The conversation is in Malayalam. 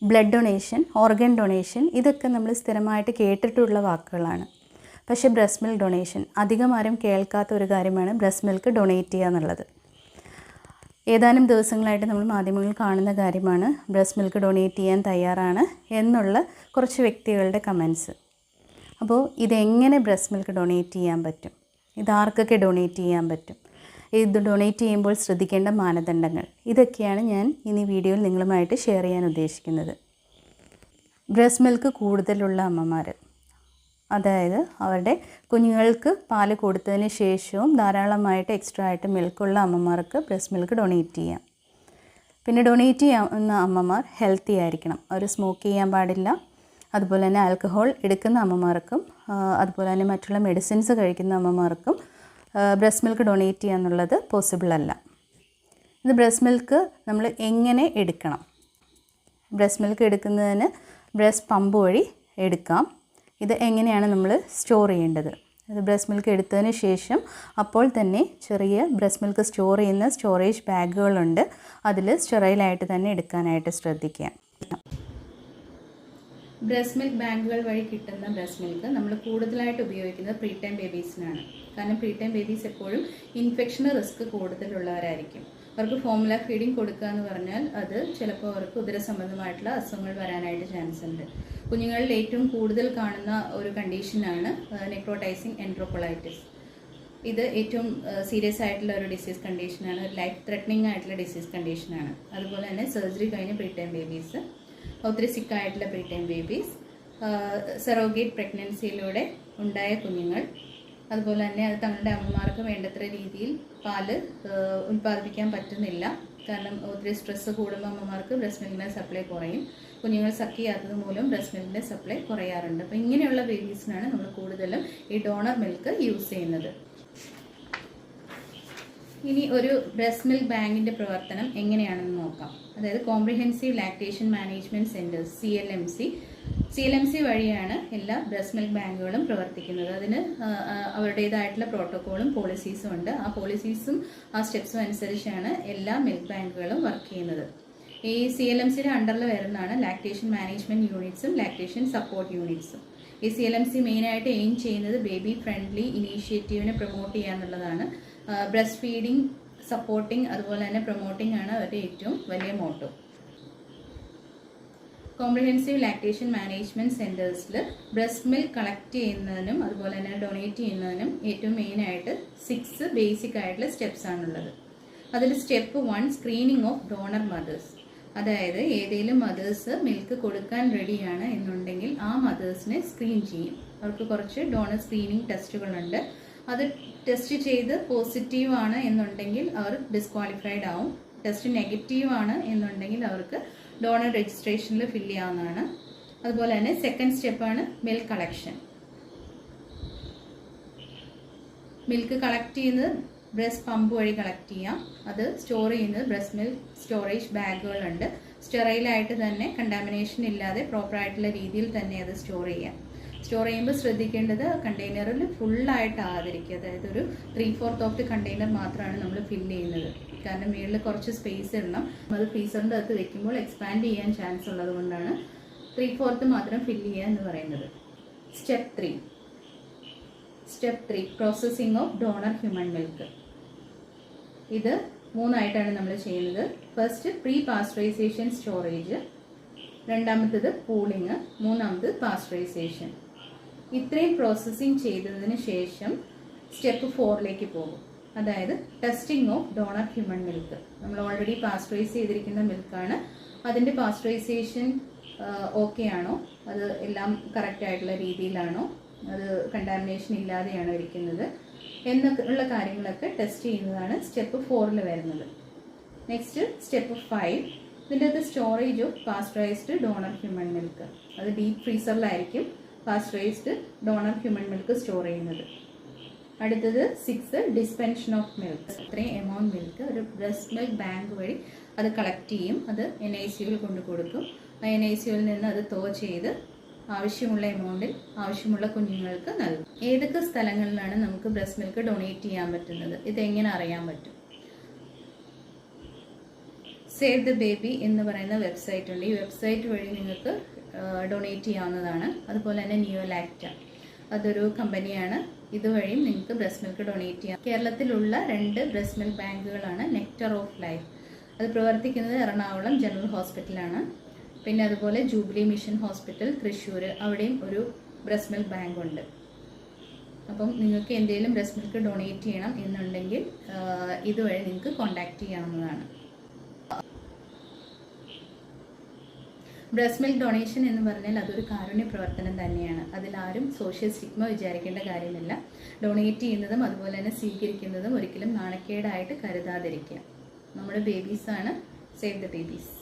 ബ്ലഡ് ഡൊണേഷൻ, ഓർഗൻ ഡൊണേഷൻ ഇതൊക്കെ നമ്മൾ സ്ഥിരമായിട്ട് കേട്ടിട്ടുള്ള വാക്കുകളാണ്. പക്ഷേ ബ്രസ്റ്റ് മിൽക്ക് ഡൊണേഷൻ അധികം ആരും കേൾക്കാത്ത ഒരു കാര്യമാണ് ബ്രസ്റ്റ് മിൽക്ക് ഡൊണേറ്റ് ചെയ്യുക എന്നുള്ളത്. ഏതാനും ദിവസങ്ങളായിട്ട് നമ്മൾ മാധ്യമങ്ങളിൽ കാണുന്ന കാര്യമാണ് ബ്രസ്റ്റ് മിൽക്ക് ഡൊണേറ്റ് ചെയ്യാൻ തയ്യാറാണ് എന്നുള്ള കുറച്ച് വ്യക്തികളുടെ കമൻസ്. അപ്പോൾ ഇതെങ്ങനെ ബ്രസ്റ്റ് മിൽക്ക് ഡൊണേറ്റ് ചെയ്യാൻ പറ്റും, ഇതാർക്കൊക്കെ ഡൊണേറ്റ് ചെയ്യാൻ പറ്റും, ഇത് ഡൊണേറ്റ് ചെയ്യുമ്പോൾ ശ്രദ്ധിക്കേണ്ട മാനദണ്ഡങ്ങൾ, ഇതൊക്കെയാണ് ഞാൻ ഇനി വീഡിയോയിൽ നിങ്ങളുമായിട്ട് ഷെയർ ചെയ്യാൻ ഉദ്ദേശിക്കുന്നത്. ബ്രസ്റ്റ് മിൽക്ക് കൂടുതലുള്ള അമ്മമാർ, അതായത് അവരുടെ കുഞ്ഞുങ്ങൾക്ക് പാല് കൊടുത്തതിന് ശേഷവും ധാരാളമായിട്ട് എക്സ്ട്രാ ആയിട്ട് മിൽക്കുള്ള അമ്മമാർക്ക് ബ്രസ്റ്റ് മിൽക്ക് ഡൊണേറ്റ് ചെയ്യാം. പിന്നെ ഡൊണേറ്റ് ചെയ്യുന്ന അമ്മമാർ ഹെൽത്തി ആയിരിക്കണം, അവർ സ്മോക്ക് ചെയ്യാൻ പാടില്ല. അതുപോലെ തന്നെ ആൽക്കഹോൾ എടുക്കുന്ന അമ്മമാർക്കും അതുപോലെ തന്നെ മറ്റുള്ള മെഡിസിൻസ് കഴിക്കുന്ന അമ്മമാർക്കും ബ്രസ്റ്റ് മിൽക്ക് ഡൊണേറ്റ് ചെയ്യുക എന്നുള്ളത് പോസിബിൾ അല്ല. ഇത് ബ്രസ്റ്റ് മിൽക്ക് നമ്മൾ എങ്ങനെ എടുക്കണം? ബ്രസ്റ്റ് മിൽക്ക് എടുക്കുന്നതിന് ബ്രസ്റ്റ് പമ്പ് വഴി എടുക്കാം. ഇത് എങ്ങനെയാണ് നമ്മൾ സ്റ്റോർ ചെയ്യേണ്ടത്? ഇത് ബ്രസ്റ്റ് മിൽക്ക് എടുത്തതിന് ശേഷം അപ്പോൾ തന്നെ ചെറിയ ബ്രസ്റ്റ് മിൽക്ക് സ്റ്റോർ ചെയ്യുന്ന സ്റ്റോറേജ് ബാഗുകളുണ്ട്, അതിൽ സ്റ്റെറൈലായിട്ട് തന്നെ എടുക്കാനായിട്ട് ശ്രദ്ധിക്കുക. ബ്രസ്റ്റ് മിൽക്ക് ബാങ്കുകൾ വഴി കിട്ടുന്ന ബ്രസ്റ്റ് മിൽക്ക് നമ്മൾ കൂടുതലായിട്ട് ഉപയോഗിക്കുന്നത് പ്രീ ടൈം ബേബീസിനാണ്. കാരണം പ്രീ ടൈം ബേബീസ് എപ്പോഴും ഇൻഫെക്ഷന് റിസ്ക് കൂടുതലുള്ളവരായിരിക്കും. അവർക്ക് ഫോർമുല ഫീഡിങ് കൊടുക്കുക എന്ന് പറഞ്ഞാൽ അത് ചിലപ്പോൾ അവർക്ക് ഉദരസംബന്ധമായിട്ടുള്ള അസുഖങ്ങൾ വരാനായിട്ട് ചാൻസ് ഉണ്ട്. കുഞ്ഞുങ്ങളിൽ ഏറ്റവും കൂടുതൽ കാണുന്ന ഒരു കണ്ടീഷനാണ് നെക്രോട്ടൈസിങ് എൻട്രോകൊളൈറ്റിസ്. ഇത് ഏറ്റവും സീരിയസ് ആയിട്ടുള്ള ഒരു ഡിസീസ് കണ്ടീഷനാണ്, ലൈഫ് ത്രെറ്റനിങ് ആയിട്ടുള്ള ഡിസീസ് കണ്ടീഷനാണ്. അതുപോലെ തന്നെ സർജറി കഴിഞ്ഞ പ്രീ ടൈം ബേബീസ്, ഒത്തിരി സിക്കായിട്ടുള്ള പ്രീ ടൈം ബേബീസ്, സെറോഗേറ്റ് പ്രഗ്നൻസിയിലൂടെ ഉണ്ടായ കുഞ്ഞുങ്ങൾ, അതുപോലെ തന്നെ അത് തങ്ങളുടെ അമ്മമാർക്ക് വേണ്ടത്ര രീതിയിൽ പാല് ഉൽപ്പാദിപ്പിക്കാൻ പറ്റുന്നില്ല. കാരണം ഒത്തിരി സ്ട്രെസ്സ് കൂടുമ്പോൾ അമ്മമാർക്ക് ബ്രസ്റ്റ് മിൽക്കിൻ്റെ സപ്ലൈ കുറയും, കുഞ്ഞുങ്ങൾ സക്ക് ചെയ്യാത്തത് മൂലം ബ്രസ്റ്റ് മിൽക്കിൻ്റെ സപ്ലൈ കുറയാറുണ്ട്. അപ്പോൾ ഇങ്ങനെയുള്ള ബേബീസിനാണ് നമ്മൾ കൂടുതലും ഈ ഡോണർ മിൽക്ക് യൂസ് ചെയ്യുന്നത്. ഇനി ഒരു ബ്രസ്റ്റ് മിൽക്ക് ബാങ്കിൻ്റെ പ്രവർത്തനം എങ്ങനെയാണെന്ന് നോക്കാം. അതായത് comprehensive lactation management centres CLMC വഴിയാണ് എല്ലാ ബ്രസ്റ്റ് മിൽക്ക് ബാങ്കുകളും പ്രവർത്തിക്കുന്നത്. അതിന് അവരുടേതായിട്ടുള്ള പ്രോട്ടോക്കോളും പോളിസീസും ഉണ്ട്. ആ പോളിസീസും ആ സ്റ്റെപ്സും അനുസരിച്ചാണ് എല്ലാ മിൽക്ക് ബാങ്കുകളും വർക്ക് ചെയ്യുന്നത്. ഈ CLMCയുടെ അണ്ടറിൽ വരുന്നതാണ് ലാക്ടേഷൻ മാനേജ്മെൻറ്റ് യൂണിറ്റ്സും ലാക്ടേഷൻ സപ്പോർട്ട് യൂണിറ്റ്സും. ഈ CLMC മെയിനായിട്ട് എയിം ചെയ്യുന്നത് ബേബി ഫ്രണ്ട്ലി ഇനീഷ്യേറ്റീവിനെ പ്രൊമോട്ട് ചെയ്യുക എന്നുള്ളതാണ്. ബ്രസ്റ്റ് ഫീഡിങ്, സപ്പോർട്ടിങ്, അതുപോലെ തന്നെ പ്രൊമോട്ടിംഗ് ആണ് അവരുടെ ഏറ്റവും വലിയ മോട്ടോ. കോംപ്രിഹെൻസീവ് ലാക്ടേഷൻ മാനേജ്മെൻറ്റ് സെൻറ്റേഴ്സിൽ ബ്രസ്റ്റ് മിൽക്ക് കളക്ട് ചെയ്യുന്നതിനും അതുപോലെ തന്നെ ഡൊണേറ്റ് ചെയ്യുന്നതിനും ഏറ്റവും മെയിനായിട്ട് 6 ബേസിക് ആയിട്ടുള്ള സ്റ്റെപ്സ് ആണുള്ളത്. അതിൽ step 1 screening of donor mothers. അതായത് ഏതെങ്കിലും മദേഴ്സ് മിൽക്ക് കൊടുക്കാൻ റെഡിയാണ് എന്നുണ്ടെങ്കിൽ ആ മദേഴ്സിനെ സ്ക്രീൻ ചെയ്യും. അവർക്ക് കുറച്ച് ഡോണർ സ്ക്രീനിങ് ടെസ്റ്റുകളുണ്ട്. അത് ടെസ്റ്റ് ചെയ്ത് പോസിറ്റീവ് ആണ് എന്നുണ്ടെങ്കിൽ അവർ ഡിസ്ക്വാളിഫൈഡ് ആവും. ടെസ്റ്റ് നെഗറ്റീവ് ആണ് എന്നുണ്ടെങ്കിൽ അവർക്ക് ഡോണർ രജിസ്ട്രേഷനിൽ ഫില്ല് ചെയ്യാവുന്നതാണ്. അതുപോലെ തന്നെ സെക്കൻഡ് സ്റ്റെപ്പാണ് മിൽക്ക് കളക്ഷൻ. മിൽക്ക് കളക്ട് ചെയ്യുന്നത് ബ്രസ്റ്റ് പമ്പ് വഴി കളക്ട് ചെയ്യാം. അത് സ്റ്റോർ ചെയ്യുന്നത് ബ്രസ്റ്റ് മിൽക്ക് സ്റ്റോറേജ് ബാഗുകളുണ്ട്. സ്റ്റെറൈലായിട്ട് തന്നെ കണ്ടാമിനേഷൻ ഇല്ലാതെ പ്രോപ്പറായിട്ടുള്ള രീതിയിൽ തന്നെ അത് സ്റ്റോർ ചെയ്യാം. സ്റ്റോർ ചെയ്യുമ്പോൾ ശ്രദ്ധിക്കേണ്ടത് കണ്ടെയ്നറിൽ ഫുള്ളായിട്ട് ആകാതിരിക്കുക. അതായത് ഒരു 3/4 ഓഫ് ദി കണ്ടെയ്നർ മാത്രമാണ് നമ്മൾ ഫില്ല് ചെയ്യുന്നത്. കാരണം മുകളിൽ കുറച്ച് സ്പേസ് ഇടണം. അത് ഫ്രീസറിൻ്റെ അകത്ത് വെക്കുമ്പോൾ എക്സ്പാൻഡ് ചെയ്യാൻ ചാൻസ് ഉള്ളത് കൊണ്ടാണ് 3/4 മാത്രം ഫില്ല് ചെയ്യുക എന്ന് പറയുന്നത്. Step 3 processing of donor human milk. ഇത് 3 ആയിട്ടാണ് നമ്മൾ ചെയ്യുന്നത്. ഫസ്റ്റ് പ്രീ പാസ്ചറൈസേഷൻ സ്റ്റോറേജ്, രണ്ടാമത്തേത് പൂളിങ്, മൂന്നാമത് പാസ്ചറൈസേഷൻ. ഇത്രയും പ്രോസസ്സിങ് ചെയ്തതിന് ശേഷം സ്റ്റെപ്പ് 4ലേക്ക് പോകും. അതായത് testing of donor human milk. നമ്മൾ ഓൾറെഡി പാസ്ചറൈസ് ചെയ്തിരിക്കുന്ന മിൽക്കാണ്. അതിൻ്റെ പാസ്ചറൈസേഷൻ ഓക്കെ ആണോ, അത് എല്ലാം കറക്റ്റ് ആയിട്ടുള്ള രീതിയിലാണോ, അത് കണ്ടാമിനേഷൻ ഇല്ലാതെയാണോ ഇരിക്കുന്നത് എന്നൊക്കെ ഉള്ള കാര്യങ്ങളൊക്കെ ടെസ്റ്റ് ചെയ്യുന്നതാണ് സ്റ്റെപ്പ് 4ൽ വരുന്നത്. നെക്സ്റ്റ് സ്റ്റെപ്പ് 5, ഇതിൻ്റെ അകത്ത് storage of pasteurised donor human milk. അത് ഡീപ്പ് ഫ്രീസറിലായിരിക്കും pasteurised donor human milk store ചെയ്യുന്നത്. അടുത്തത് 6 ഡിസ്പെൻഷൻ ഓഫ് മിൽക്ക്. ഇത്രയും എമൗണ്ട് മിൽക്ക് ഒരു ബ്രസ്റ്റ് മിൽക്ക് ബാങ്ക് വഴി അത് കളക്ട് ചെയ്യും. അത് NICUവിൽ കൊണ്ടു കൊടുക്കും. ആ NICUവിൽ നിന്ന് അത് തോ ചെയ്ത് ആവശ്യമുള്ള എമൗണ്ടിൽ ആവശ്യമുള്ള കുഞ്ഞുങ്ങൾക്ക് നൽകും. ഏതൊക്കെ സ്ഥലങ്ങളിലാണ് നമുക്ക് ബ്രസ്റ്റ് മിൽക്ക് ഡൊണേറ്റ് ചെയ്യാൻ പറ്റുന്നത്, ഇതെങ്ങനെ അറിയാൻ പറ്റും? സേവ് ദ ബേബി എന്ന് പറയുന്ന വെബ്സൈറ്റ് ഉണ്ട്. ഈ വെബ്സൈറ്റ് വഴി നിങ്ങൾക്ക് ഡൊണേറ്റ് ചെയ്യാവുന്നതാണ്. അതുപോലെ തന്നെ നിയോലാക്റ്റ, അതൊരു കമ്പനിയാണ്. ഇതുവഴിയും നിങ്ങൾക്ക് ബ്രസ്റ്റ് മിൽക്ക് ഡൊണേറ്റ് ചെയ്യാം. കേരളത്തിലുള്ള 2 ബ്രസ്റ്റ് മിൽക്ക് ബാങ്കുകളാണ് നെക്ടർ ഓഫ് ലൈഫ്. അത് പ്രവർത്തിക്കുന്നത് എറണാകുളം ജനറൽ ഹോസ്പിറ്റലാണ്. പിന്നെ അതുപോലെ ജൂബിലി മിഷൻ ഹോസ്പിറ്റൽ തൃശ്ശൂർ, അവിടെയും ഒരു ബ്രസ്റ്റ് മിൽക്ക് ബാങ്ക് ഉണ്ട്. അപ്പം നിങ്ങൾക്ക് എന്തെങ്കിലും ബ്രസ്റ്റ് മിൽക്ക് ഡൊണേറ്റ് ചെയ്യണം എന്നുണ്ടെങ്കിൽ ഇതുവഴി നിങ്ങൾക്ക് കോൺടാക്റ്റ് ചെയ്യാവുന്നതാണ്. ബ്രസ്റ്റ് മിൽക്ക് ഡൊണേഷൻ എന്ന് പറഞ്ഞാൽ അതൊരു കാരുണ്യ പ്രവർത്തനം തന്നെയാണ്. അതിലാരും സോഷ്യൽ സ്റ്റിഗ്മ വിചാരിക്കേണ്ട കാര്യമില്ല. ഡൊണേറ്റ് ചെയ്യുന്നതും അതുപോലെ തന്നെ സ്വീകരിക്കുന്നതും ഒരിക്കലും നാണക്കേടായിട്ട് കരുതാതിരിക്കുക. നമ്മുടെ ബേബീസാണ്. Save the babies.